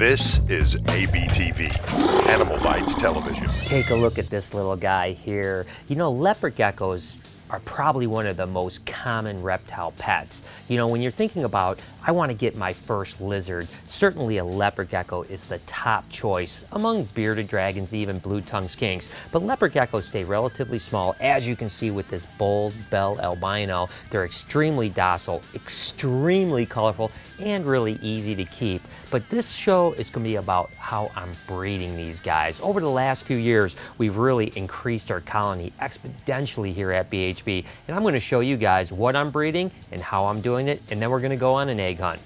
This is ABTV, Animal Bites Television. Take a look at this little guy here. You know, leopard geckos are probably one of the most common reptile pets. You know, when you're thinking about, I want to get my first lizard, certainly a leopard gecko is the top choice among bearded dragons, even blue-tongued skinks. But leopard geckos stay relatively small, as you can see with this bold bell albino. They're extremely docile, extremely colorful, and really easy to keep. But this show is going to be about how I'm breeding these guys. Over the last few years, we've really increased our colony exponentially here at BHB. And I'm going to show you guys what I'm breeding and how I'm doing it, and then we're going to go on an egg hunt.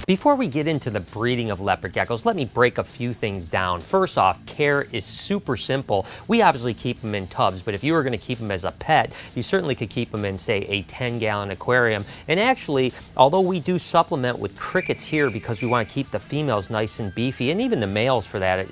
Before we get into the breeding of leopard geckos, let me break a few things down. First off, care is super simple. We obviously keep them in tubs, but if you were going to keep them as a pet, you certainly could keep them in, say, a 10-gallon aquarium. And actually, although we do supplement with crickets here because we want to keep the females nice and beefy, and even the males for that,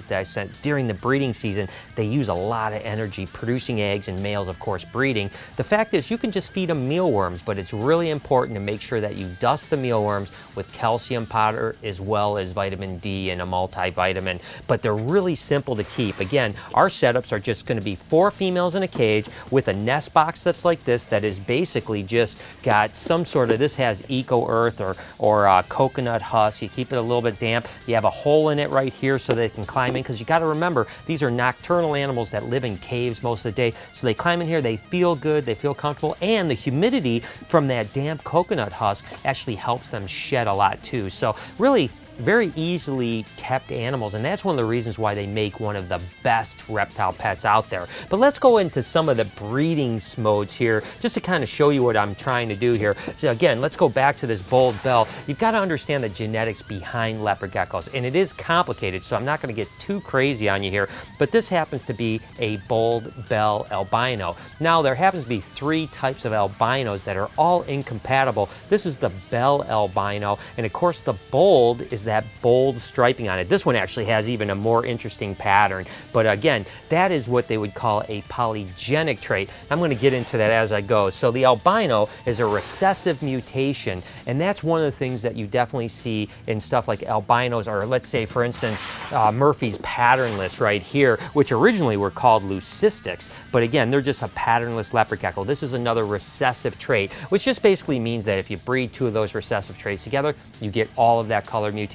during the breeding season, they use a lot of energy producing eggs and males, of course, breeding. The fact is, you can just feed them mealworms, but it's really important to make sure that you dust the mealworms with calcium powder as well as vitamin D and a multivitamin, but they're really simple to keep. Again, our setups are just going to be 4 females in a cage with a nest box that's like this, that is basically just got some sort of, this has eco earth or coconut husk. You keep it a little bit damp. You have a hole in it right here so they can climb in, because you got to remember, these are nocturnal animals that live in caves most of the day, so they climb in here, they feel good, they feel comfortable, and the humidity from that damp coconut husk actually helps them shed a lot too. So really very easily kept animals, and that's one of the reasons why they make one of the best reptile pets out there. But let's go into some of the breeding modes here, just to kind of show you what I'm trying to do here. So again, let's go back to this bold bell. You've got to understand the genetics behind leopard geckos, and it is complicated, so I'm not going to get too crazy on you here, but this happens to be a bold bell albino. Now, there happens to be 3 types of albinos that are all incompatible. This is the bell albino, and of course the bold is that bold striping on it. This one actually has even a more interesting pattern, but again, that is what they would call a polygenic trait. I'm going to get into that as I go. So the albino is a recessive mutation, and that's one of the things that you definitely see in stuff like albinos, or let's say, for instance, Murphy's patternless right here, which originally were called leucistics, but again, they're just a patternless leopard gecko. This is another recessive trait, which just basically means that if you breed 2 of those recessive traits together, you get all of that color mutation.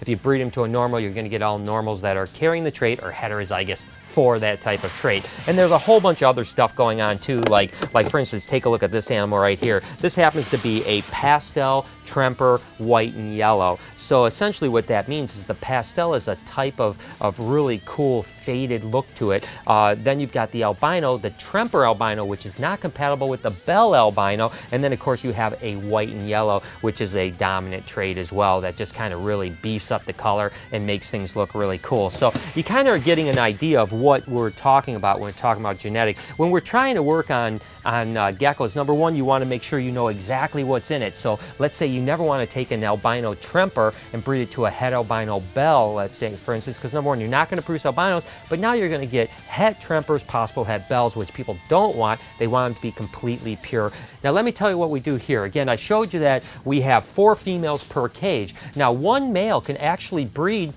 If you breed them to a normal, you're going to get all normals that are carrying the trait or heterozygous for that type of trait. And there's a whole bunch of other stuff going on too, like for instance, take a look at this animal right here. This happens to be a pastel Tremper white and yellow. So essentially what that means is the pastel is a type of really cool faded look to it. Then you've got the albino, the Tremper albino, which is not compatible with the bell albino. And then of course you have a white and yellow, which is a dominant trait as well, that just kind of really beefs up the color and makes things look really cool. So you kind of are getting an idea of what we're talking about when we're talking about genetics. When we're trying to work on geckos, number one, you want to make sure you know exactly what's in it. So let's say you never want to take an albino Tremper and breed it to a het albino bell, let's say, for instance, because number one, you're not going to produce albinos, but now you're going to get het Trempers, possible het bells, which people don't want. They want them to be completely pure. Now let me tell you what we do here. Again, I showed you that we have 4 females per cage. Now one male can actually breed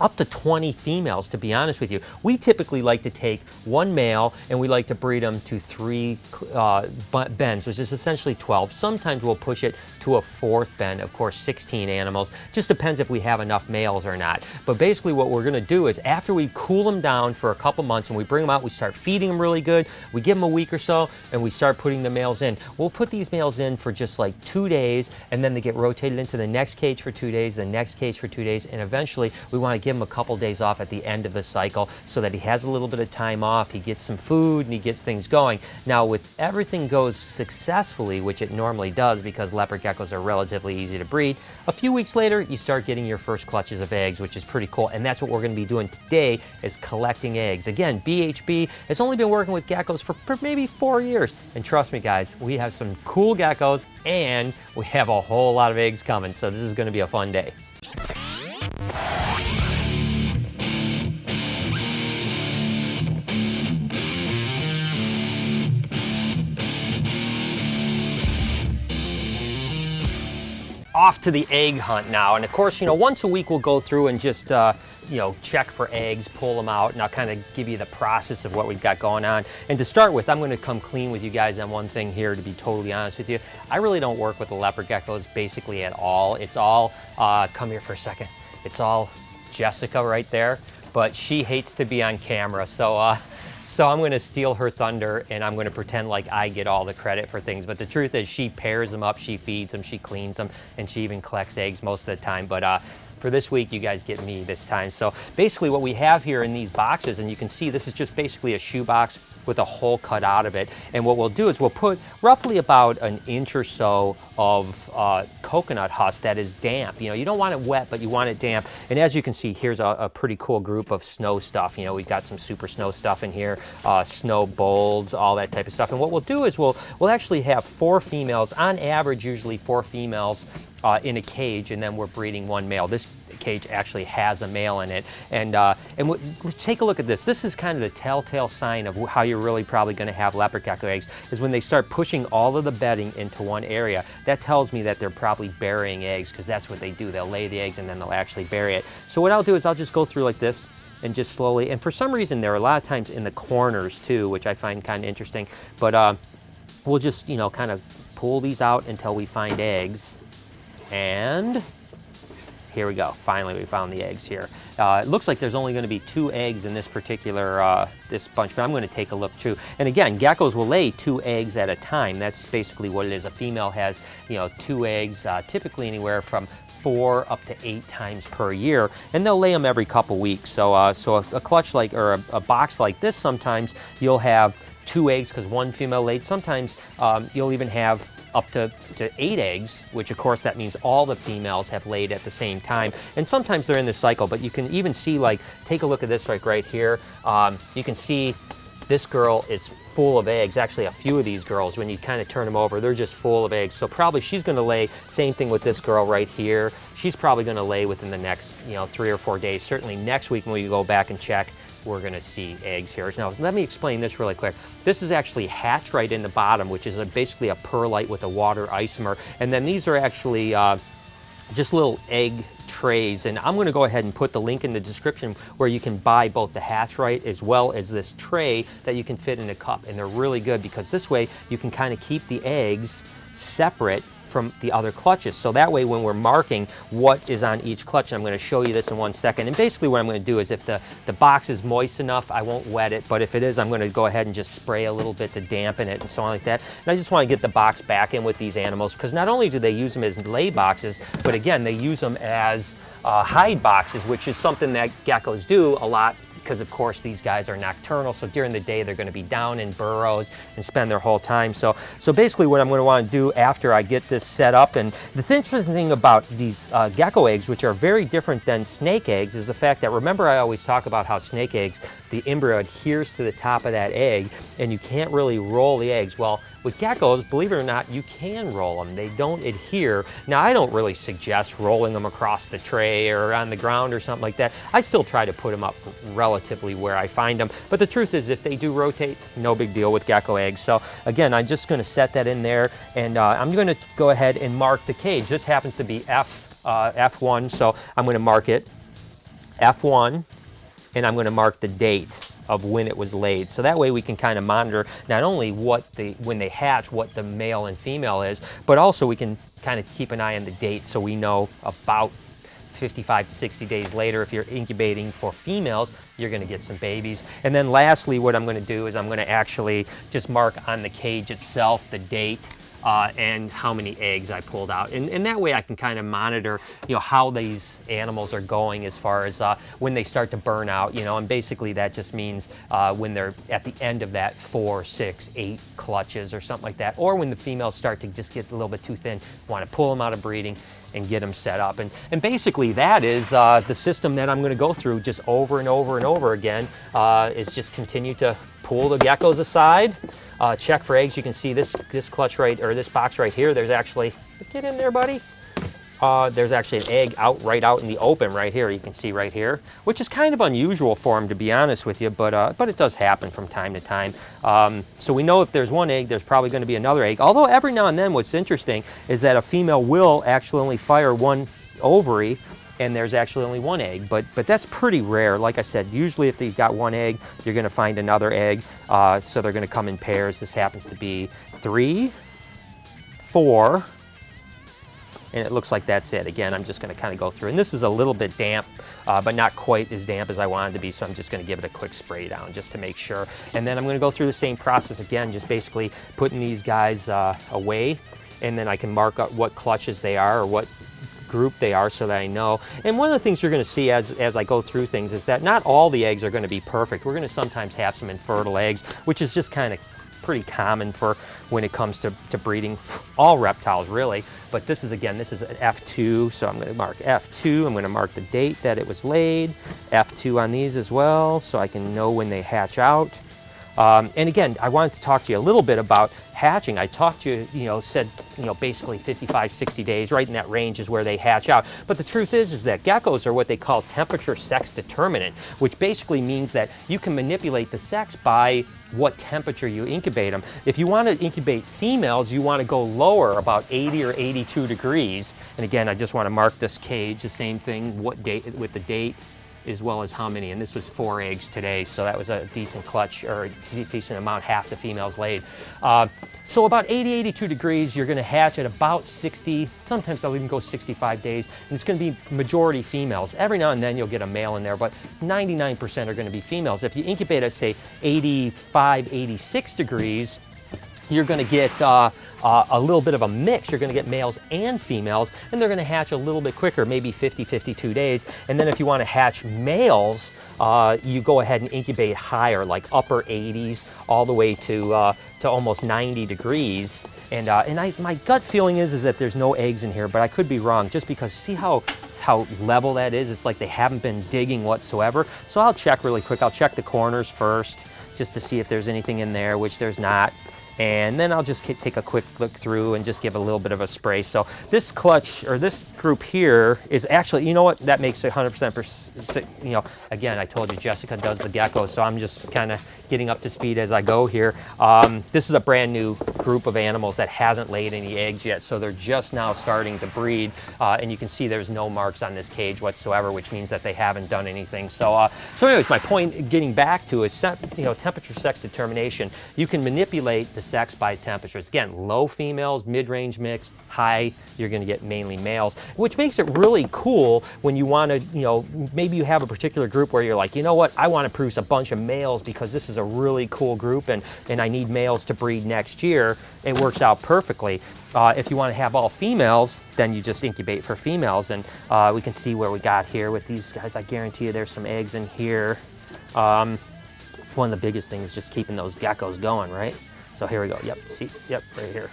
up to 20 females, to be honest with you. We typically like to take 1 male and we like to breed them to 3 bens, which is essentially 12. Sometimes we'll push it to a 4th ben, of course 16 animals. Just depends if we have enough males or not. But basically what we're gonna do is after we cool them down for a couple months and we bring them out, we start feeding them really good, we give them a week or so, and we start putting the males in. We'll put these males in for just like 2 days, and then they get rotated into the next cage for 2 days, the next cage for 2 days, and eventually we wanna give give him a couple days off at the end of the cycle so that he has a little bit of time off, he gets some food, and he gets things going. Now, with everything goes successfully, which it normally does because leopard geckos are relatively easy to breed, a few weeks later, you start getting your first clutches of eggs, which is pretty cool. And that's what we're going to be doing today, is collecting eggs. Again, BHB has only been working with geckos for maybe 4 years. And trust me, guys, we have some cool geckos and we have a whole lot of eggs coming. So this is going to be a fun day. Off to the egg hunt now. And of course, once a week we'll go through and just, check for eggs, pull them out, and I'll kind of give you the process of what we've got going on. And to start with, I'm going to come clean with you guys on one thing here, to be totally honest with you. I really don't work with the leopard geckos basically at all. It's all, come here for a second. It's all Jessica right there, but she hates to be on camera. So I'm going to steal her thunder and I'm going to pretend like I get all the credit for things. But the truth is she pairs them up, she feeds them, she cleans them, and she even collects eggs most of the time. But for this week, you guys get me this time. So basically what we have here in these boxes, and you can see this is just basically a shoe box with a hole cut out of it. And what we'll do is we'll put roughly about an inch or so of coconut husk that is damp. You don't want it wet, but you want it damp. And as you can see, here's a pretty cool group of snow stuff. We've got some super snow stuff in here, snow bolds, all that type of stuff. And what we'll do is we'll actually have 4 females, on average usually 4 females in a cage, and then we're breeding 1 male. This cage actually has a male in it. And let's take a look at this. This is kind of the telltale sign of how you're really probably going to have leopard gecko eggs, is when they start pushing all of the bedding into one area. That tells me that they're probably burying eggs, because that's what they do. They'll lay the eggs and then they'll actually bury it. So what I'll do is I'll just go through like this and just slowly, and for some reason there are a lot of times in the corners too, which I find kind of interesting, but we'll just, kind of pull these out until we find eggs. And here we go. Finally, we found the eggs here. It looks like there's only going to be 2 eggs in this particular this bunch, but I'm going to take a look too. And again, geckos will lay 2 eggs at a time. That's basically what it is. A female has, 2 eggs, typically anywhere from 4 up to 8 times per year, and they'll lay them every couple weeks. So, a clutch like, or a box like this, sometimes you'll have 2 eggs because 1 female laid. Sometimes you'll even have up to 8 eggs, which of course that means all the females have laid at the same time. And sometimes they're in this cycle, but you can even see, like, take a look at this right here. You can see this girl is full of eggs. Actually, a few of these girls, when you kind of turn them over, they're just full of eggs. So probably she's going to lay. Same thing with this girl right here. She's probably going to lay within the next, 3 or 4 days. Certainly next week when we go back and check, we're going to see eggs here. Now, let me explain this really quick. This is actually hatch right in the bottom, which is basically a perlite with a water isomer. And then these are actually just little egg trays. And I'm going to go ahead and put the link in the description where you can buy both the Hatchright as well as this tray that you can fit in a cup. And they're really good because this way you can kind of keep the eggs separate from the other clutches. So that way when we're marking what is on each clutch, and I'm going to show you this in 1 second. And basically what I'm going to do is if the box is moist enough, I won't wet it. But if it is, I'm going to go ahead and just spray a little bit to dampen it and so on like that. And I just want to get the box back in with these animals because not only do they use them as lay boxes, but again, they use them as hide boxes, which is something that geckos do a lot. Because of course these guys are nocturnal, so during the day they're going to be down in burrows and spend their whole time. So basically what I'm going to want to do after I get this set up, and the interesting thing about these gecko eggs, which are very different than snake eggs, is the fact that, remember I always talk about how snake eggs, the embryo adheres to the top of that egg and you can't really roll the eggs. Well, with geckos, believe it or not, you can roll them. They don't adhere. Now, I don't really suggest rolling them across the tray or on the ground or something like that. I still try to put them up relatively where I find them. But the truth is, if they do rotate, no big deal with gecko eggs. So again, I'm just going to set that in there, and I'm going to go ahead and mark the cage. This happens to be F1, so I'm going to mark it F1, and I'm going to mark the date of when it was laid. So that way we can kind of monitor not only when they hatch, what the male and female is, but also we can kind of keep an eye on the date so we know about 55 to 60 days later, if you're incubating for females, you're going to get some babies. And then lastly, what I'm going to do is I'm going to actually just mark on the cage itself the date and how many eggs I pulled out. And that way I can kind of monitor, how these animals are going as far as when they start to burn out, and basically that just means when they're at the end of that 4, 6, 8 clutches or something like that, or when the females start to just get a little bit too thin, want to pull them out of breeding and get them set up. And basically that is the system that I'm going to go through just over and over and over again, is just continue to pull the geckos aside, check for eggs. You can see this clutch or this box right here, there's actually, get in there, buddy. There's actually an egg right out in the open right here. You can see right here, which is kind of unusual for them, to be honest with you, but it does happen from time to time. So we know if there's one egg, there's probably going to be another egg. Although every now and then, what's interesting is that a female will actually only fire one ovary, and there's actually only one egg, but that's pretty rare. Like I said, usually if they've got one egg, you're going to find another egg. So they're going to come in pairs. This happens to be 3, 4. And it looks like that's it. Again, I'm just going to kind of go through. And this is a little bit damp, but not quite as damp as I wanted to be, so I'm just going to give it a quick spray down just to make sure. And then I'm going to go through the same process again, just basically putting these guys away, and then I can mark up what clutches they are or what group they are so that I know. And one of the things you're going to see as I go through things is that not all the eggs are going to be perfect. We're going to sometimes have some infertile eggs, which is just kind of pretty common for when it comes to breeding all reptiles, really. But this is, again, this is an F2, so I'm going to mark F2. I'm going to mark the date that it was laid, F2 on these as well, so I can know when they hatch out. And again, I wanted to talk to you a little bit about hatching. I talked to you, said, basically 55, 60 days, right in that range is where they hatch out. But the truth is that geckos are what they call temperature sex determinant, which basically means that you can manipulate the sex by what temperature you incubate them. If you want to incubate females, you want to go lower, about 80 or 82 degrees. And again, I just want to mark this cage, the same thing, what date, with the date, as well as how many, and this was 4 eggs today, so that was a decent clutch, or a decent amount, half the females laid. So about 80, 82 degrees, you're gonna hatch at about 60, sometimes they'll even go 65 days, and it's gonna be majority females. Every now and then you'll get a male in there, but 99% are gonna be females. If you incubate at, say, 85, 86 degrees, you're going to get a little bit of a mix. You're going to get males and females, and they're going to hatch a little bit quicker, maybe 50, 52 days. And then if you want to hatch males, you go ahead and incubate higher, like upper 80s, all the way to almost 90 degrees. And my gut feeling is that there's no eggs in here, but I could be wrong, just because see how level that is? It's like they haven't been digging whatsoever. So I'll check really quick. I'll check the corners first, just to see if there's anything in there, which there's not. And then I'll just take a quick look through and just give a little bit of a spray. So this clutch, or this group here, is actually, you know what, that makes it 100%, again, I told you Jessica does the geckos, so I'm just kind of getting up to speed as I go here. This is a brand new group of animals that hasn't laid any eggs yet, so they're just now starting to breed. And you can see there's no marks on this cage whatsoever, which means that they haven't done anything. So anyways, my point getting back to is, temperature sex determination. You can manipulate the sex by temperatures. Again, low females, mid-range mixed, high, you're going to get mainly males, which makes it really cool when you want to, maybe you have a particular group where you're like, you know what, I want to produce a bunch of males because this is a really cool group and I need males to breed next year. It works out perfectly. If you want to have all females, then you just incubate for females, and we can see where we got here with these guys. I guarantee you there's some eggs in here. One of the biggest things is just keeping those geckos going, right? So here we go. Yep, see, yep, right here.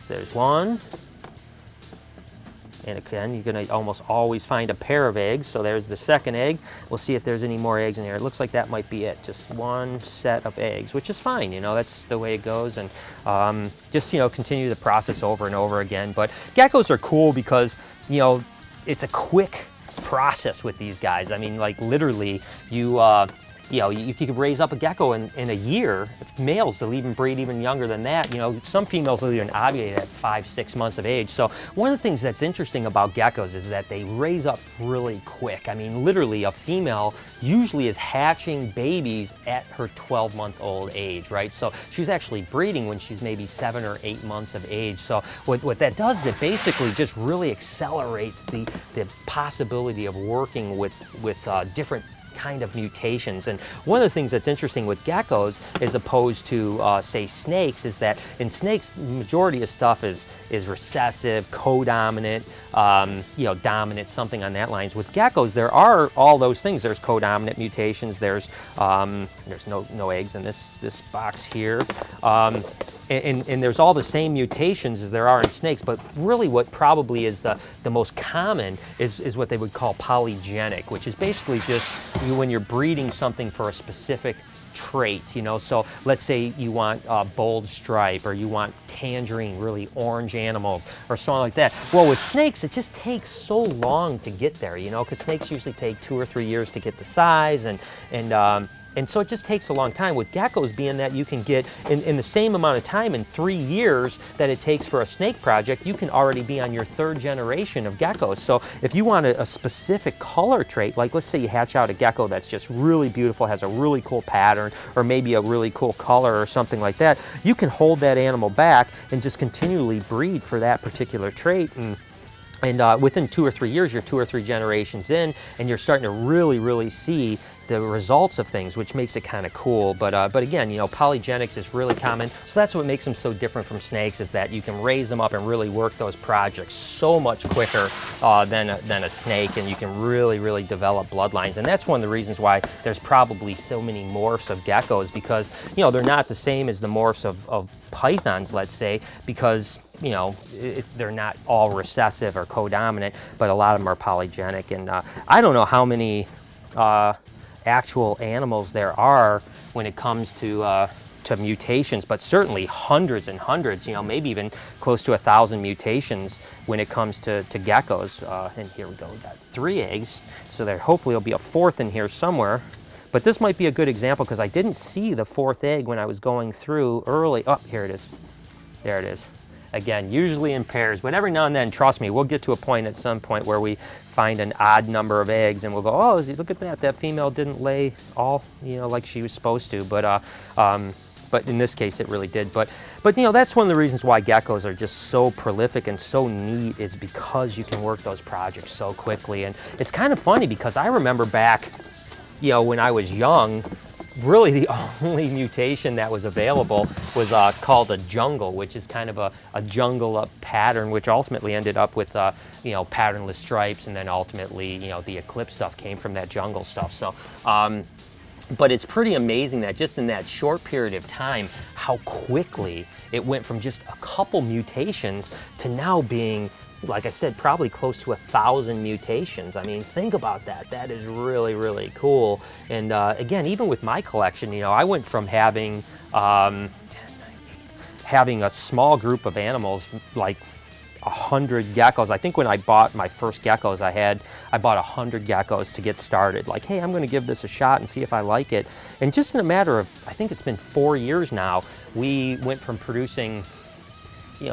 So there's one. And again, you're going to almost always find a pair of eggs. So there's the second egg. We'll see if there's any more eggs in there. It looks like that might be it. Just one set of eggs, which is fine. That's the way it goes. And just, continue the process over and over again. But geckos are cool because, it's a quick process with these guys. I mean, like literally, you could raise up a gecko in a year. If males, they'll even breed even younger than that. Some females will even ovulate at 5, 6 months of age. So one of the things that's interesting about geckos is that they raise up really quick. I mean, literally a female usually is hatching babies at her 12-month-old age, right? So she's actually breeding when she's maybe 7 or 8 months of age. So what that does is it basically just really accelerates the possibility of working with different kind of mutations. And one of the things that's interesting with geckos, as opposed to say snakes, is that in snakes, the majority of stuff is recessive, codominant, dominant, something on that lines. With geckos, there are all those things. There's codominant mutations. There's no eggs in this box here. And there's all the same mutations as there are in snakes, but really what probably is the most common is what they would call polygenic, which is basically just when you're breeding something for a specific trait, so let's say you want bold stripe, or you want tangerine, really orange animals, or something like that. Well, with snakes, it just takes so long to get there, because snakes usually take 2 or 3 years to get the size, and so it just takes a long time. With geckos, being that you can get, in the same amount of time, in 3 years that it takes for a snake project, you can already be on your 3rd generation of geckos. So if you want a specific color trait, like let's say you hatch out a gecko that's just really beautiful, has a really cool pattern, or maybe a really cool color or something like that, you can hold that animal back and just continually breed for that particular trait. And within 2 or 3 years, you're 2 or 3 generations in, and you're starting to really see the results of things, which makes it kind of cool. But again, polygenics is really common. So that's what makes them so different from snakes, is that you can raise them up and really work those projects so much quicker than a snake, and you can really develop bloodlines. And that's one of the reasons why there's probably so many morphs of geckos, because they're not the same as the morphs of pythons, let's say, because they're not all recessive or codominant, but a lot of them are polygenic. And I don't know how many actual animals there are when it comes to mutations, but certainly hundreds and hundreds, maybe even close to 1,000 mutations when it comes to geckos. And here we go, we got 3 eggs, so there hopefully will be a 4th in here somewhere. But this might be a good example, because I didn't see the 4th egg when I was going through early. Oh, here it is. There it is. Again, usually in pairs, but every now and then, trust me, we'll get to a point at some point where we find an odd number of eggs, and we'll go, oh, look at that female didn't lay all, like she was supposed to. But in this case, it really did. But that's one of the reasons why geckos are just so prolific and so neat, is because you can work those projects so quickly. And it's kind of funny, because I remember back, when I was young, really the only mutation that was available was called a jungle, which is kind of a jungle pattern, which ultimately ended up with patternless stripes, and then ultimately the Eclipse stuff came from that jungle stuff. So but it's pretty amazing that just in that short period of time, how quickly it went from just a couple mutations to now being, like I said, probably close to 1,000 mutations. I mean, think about that. That is really cool. And again, even with my collection, I went from having a small group of animals, like 100 geckos. I think when I bought my first geckos, I bought 100 geckos to get started. Like, hey, I'm going to give this a shot and see if I like it. And just in a matter of, I think it's been 4 years now, we went from producing,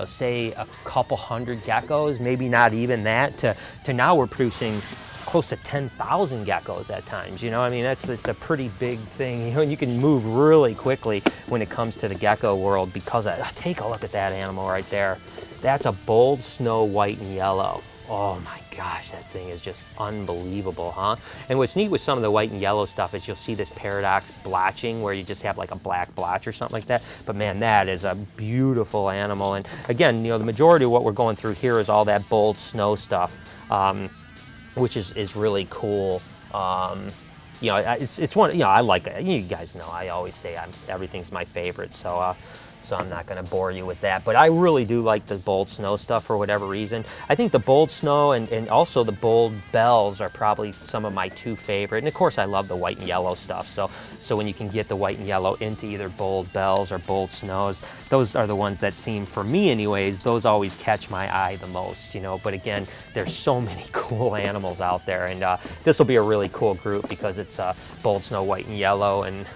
say a couple hundred geckos, maybe not even that, to now we're producing close to 10,000 geckos at times. I mean, it's a pretty big thing, and you can move really quickly when it comes to the gecko world, because take a look at that animal right there. That's a bold snow white and yellow. Oh my gosh, that thing is just unbelievable, huh? And what's neat with some of the white and yellow stuff is you'll see this paradox blotching, where you just have like a black blotch or something like that. But man, that is a beautiful animal. And again, the majority of what we're going through here is all that bold snow stuff, which is really cool. It's one, I like it. You guys know, I always say everything's my favorite. So I'm not going to bore you with that. But I really do like the bold snow stuff for whatever reason. I think the bold snow and also the bold bells are probably some of my 2 favorite. And of course, I love the white and yellow stuff. So when you can get the white and yellow into either bold bells or bold snows, those are the ones that seem, for me anyways, those always catch my eye the most. But again, there's so many cool animals out there. And this will be a really cool group, because it's bold snow, white and yellow. And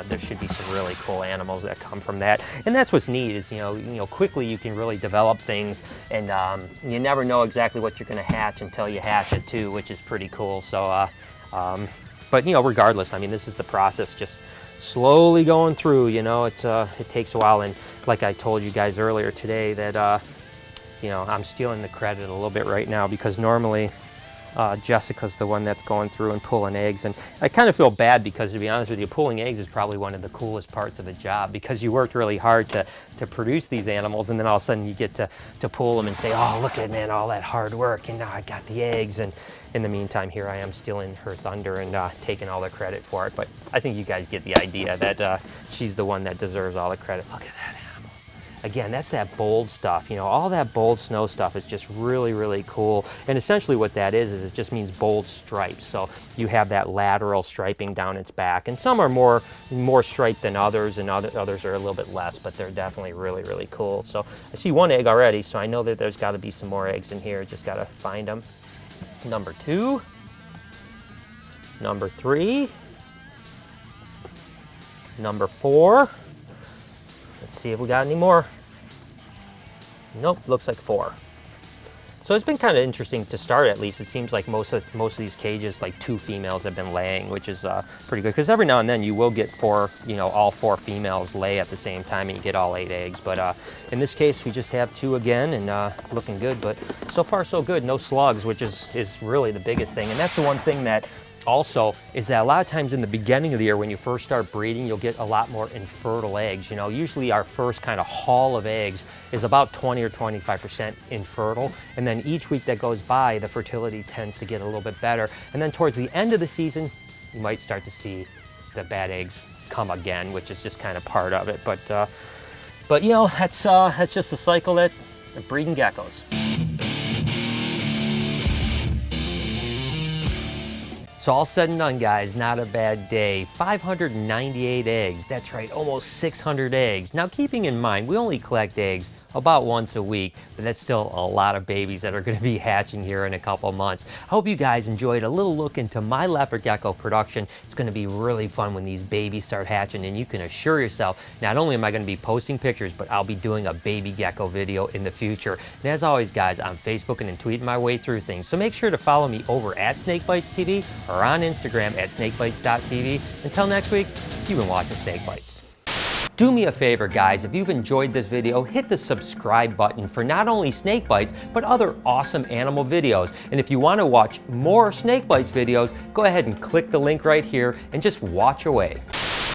there should be some really cool animals that come from that. And that's what's neat, is quickly you can really develop things, and you never know exactly what you're going to hatch until you hatch it too, which is pretty cool. So but regardless, I mean, this is the process, just slowly going through. It takes a while. And like I told you guys earlier today, that I'm stealing the credit a little bit right now, because normally Jessica's the one that's going through and pulling eggs, and I kind of feel bad because, to be honest with you, pulling eggs is probably one of the coolest parts of the job, because you worked really hard to produce these animals, and then all of a sudden you get to pull them and say, oh, look at, man, all that hard work, and now I got the eggs, and in the meantime, here I am stealing her thunder and taking all the credit for it. But I think you guys get the idea that she's the one that deserves all the credit. Look at that animal. Again, that's that bold stuff. You know, all that bold snow stuff is just really, really cool. And essentially what that is it just means bold stripes. So you have that lateral striping down its back. And some are more striped than others, and others are a little bit less, but they're definitely really, really cool. So I see one egg already, so I know that there's got to be some more eggs in here. Just got to find them. Number 2, number 3, number 4. Let's see if we got any more. Nope, looks like 4. So it's been kind of interesting to start, at least. It seems like most of these cages, like 2 females have been laying, which is pretty good. Because every now and then you will get 4, you know, all 4 females lay at the same time and you get all 8 eggs. But in this case, we just have 2 again, and looking good. But so far, so good. No slugs, which is really the biggest thing. And that's the one thing that also is that a lot of times in the beginning of the year when you first start breeding, you'll get a lot more infertile eggs. You know, usually our first kind of haul of eggs is about 20 or 25% infertile, and then each week that goes by, the fertility tends to get a little bit better, and then towards the end of the season, you might start to see the bad eggs come again, which is just kind of part of it. But you know, that's just the cycle of breeding geckos. So all said and done, guys, not a bad day. 598 eggs, that's right, almost 600 eggs. Now, keeping in mind, we only collect eggs about once a week, but that's still a lot of babies that are going to be hatching here in a couple months. I hope you guys enjoyed a little look into my leopard gecko production. It's going to be really fun when these babies start hatching, and you can assure yourself, not only am I going to be posting pictures, but I'll be doing a baby gecko video in the future. And as always, guys, I'm Facebooking and tweeting my way through things, so make sure to follow me over at SnakeBitesTV or on Instagram at SnakeBites.tv. Until next week, you've been watching Snake Bites. Do me a favor, guys, if you've enjoyed this video, hit the subscribe button for not only Snake Bites, but other awesome animal videos. And if you want to watch more Snake Bites videos, go ahead and click the link right here and just watch away.